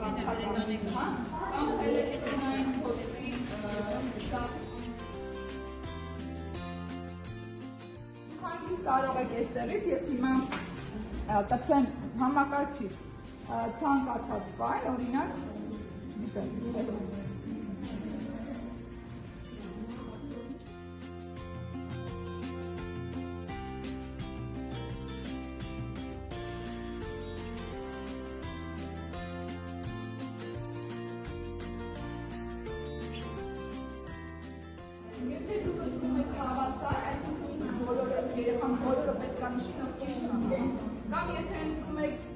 քաղաքականություն, կամ էլեկտրոնային փոստի Քանից կարող եք այստեղից ես հիմա կցեմ համակարգիչ ցանկացած ֆայլ, օրինակ Եթե դուք զգում եք հավասար, այսինքն երեխան բոլորը պետք է նշի, որ ճիշտ է, կամ եթե ընդգրկում եք